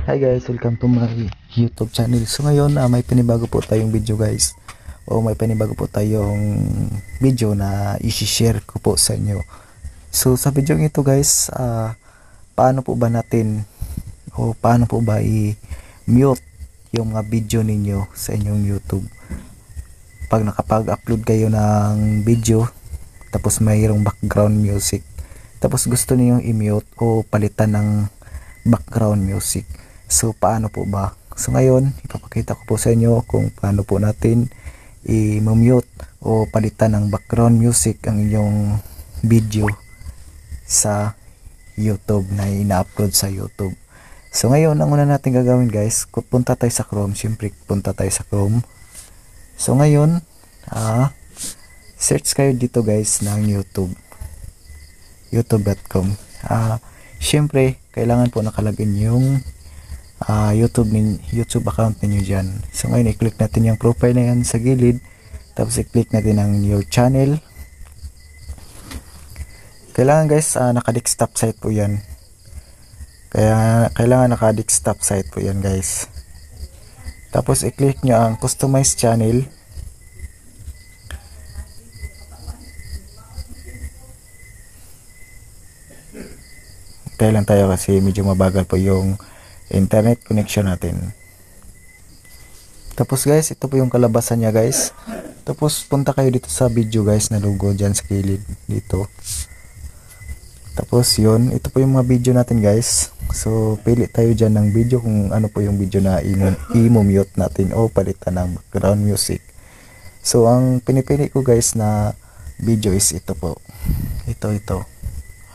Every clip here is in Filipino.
Hi guys, welcome to my YouTube channel. So ngayon may panibago po tayong video guys. O may panibago po tayong video na i-share ko po sa inyo. So sa video ito guys, paano po ba natin o paano po ba i-mute yung mga video ninyo sa inyong YouTube? Pag nakapag-upload kayo ng video tapos mayroong background music, tapos gusto niyo i-mute o palitan ng background music. So paano po ba? So ngayon ipapakita ko po sa inyo kung paano po natin i-mute o palitan ng background music ang inyong video sa YouTube na ina-upload sa YouTube. So ngayon ang una natin gagawin guys, punta tayo sa Chrome. Siyempre punta tayo sa Chrome. So ngayon search kayo dito guys ng YouTube, youtube.com. Siyempre kailangan po nakalagin yung YouTube account niyo dyan. So ngayon i-click natin yung profile na yan sa gilid, tapos i-click natin ang your channel. Kailangan guys naka-desktop site po yan, kaya kailangan naka-desktop site po yan guys. Tapos i-click nyo ang customize channel. Tayo lang tayo kasi medyo mabagal po yung internet connection natin. Tapos guys, ito po yung kalabasan niya guys. Tapos punta kayo dito sa video guys na logo dyan sa kilid dito. Tapos yun, ito po yung mga video natin guys. So pili tayo dyan ng video kung ano po yung video na i-mute natin o palitan ng background music. So ang pinipili ko guys na video is ito po. Ito.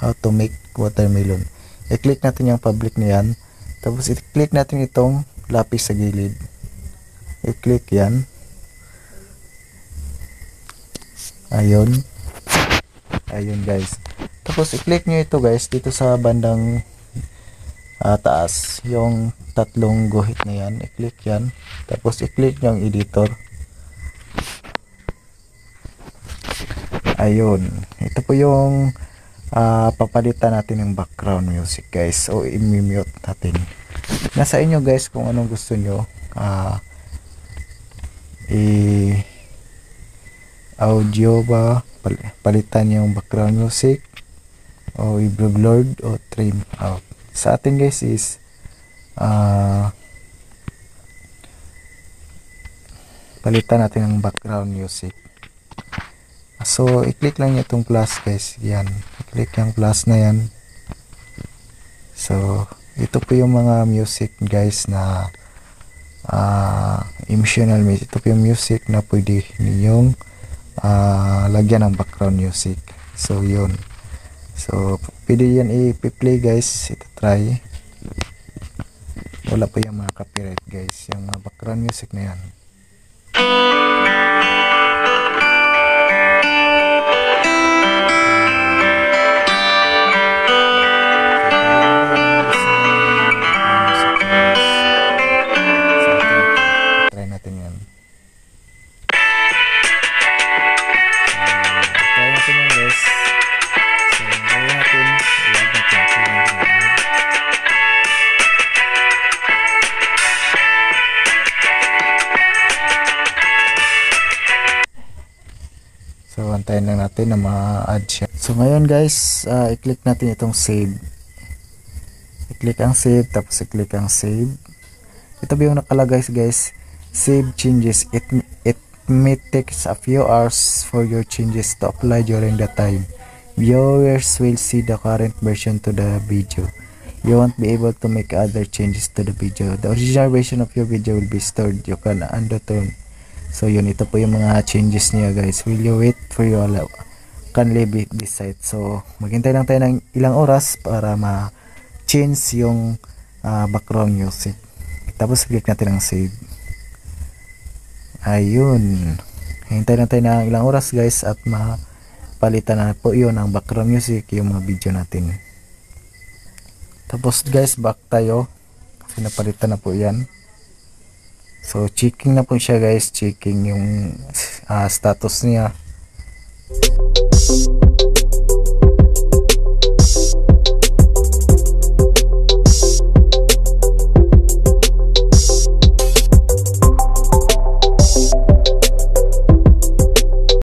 How to make watermelon. I-click natin yung public niyan. Tapos i-click natin itong lapis sa gilid. I-click yan. Ayun guys. Tapos i-click nyo ito guys dito sa bandang taas, yung tatlong guhit na yan. I-click yan. Tapos i-click nyo ang editor. Ayun. Ito po yung papalitan natin ng background music guys, o i-mute natin. Nasa inyo guys kung anong gusto nyo, audio ba, palitan yung background music, o i-blur o trim out. Sa atin guys is palitan natin ng background music. So i-click lang nyo itong plus guys, yan, i-click yung plus na yan. So ito po yung mga music guys na emotional music. Ito po yung music na pwede ninyong lagyan ng background music. So yun, so pwede yan i-play guys, ito try. Wala po yung mga copyright guys, yung mga background music na yan. So antayin lang natin na ma-add siya. So ngayon guys, i-click natin itong save. I-click ang save, tapos i-click ang save. Ito ba yung nakalagay guys, save changes. It may take a few hours for your changes to apply during the time. Viewers will see the current version to the video. You won't be able to make other changes to the video. The original version of your video will be stored. You can undo turn. So yun, ito po yung mga changes niya guys. Will you wait for your can leave this site. So maghintay lang tayo ng ilang oras para ma-change yung background music. Tapos click natin ang save. Ayun, hintay lang tayo ng ilang oras guys at mapalitan na po yun ang background music, yung mga video natin. Tapos guys, back tayo kasi napalitan na po yan. So checking na po siya guys, checking yung status niya.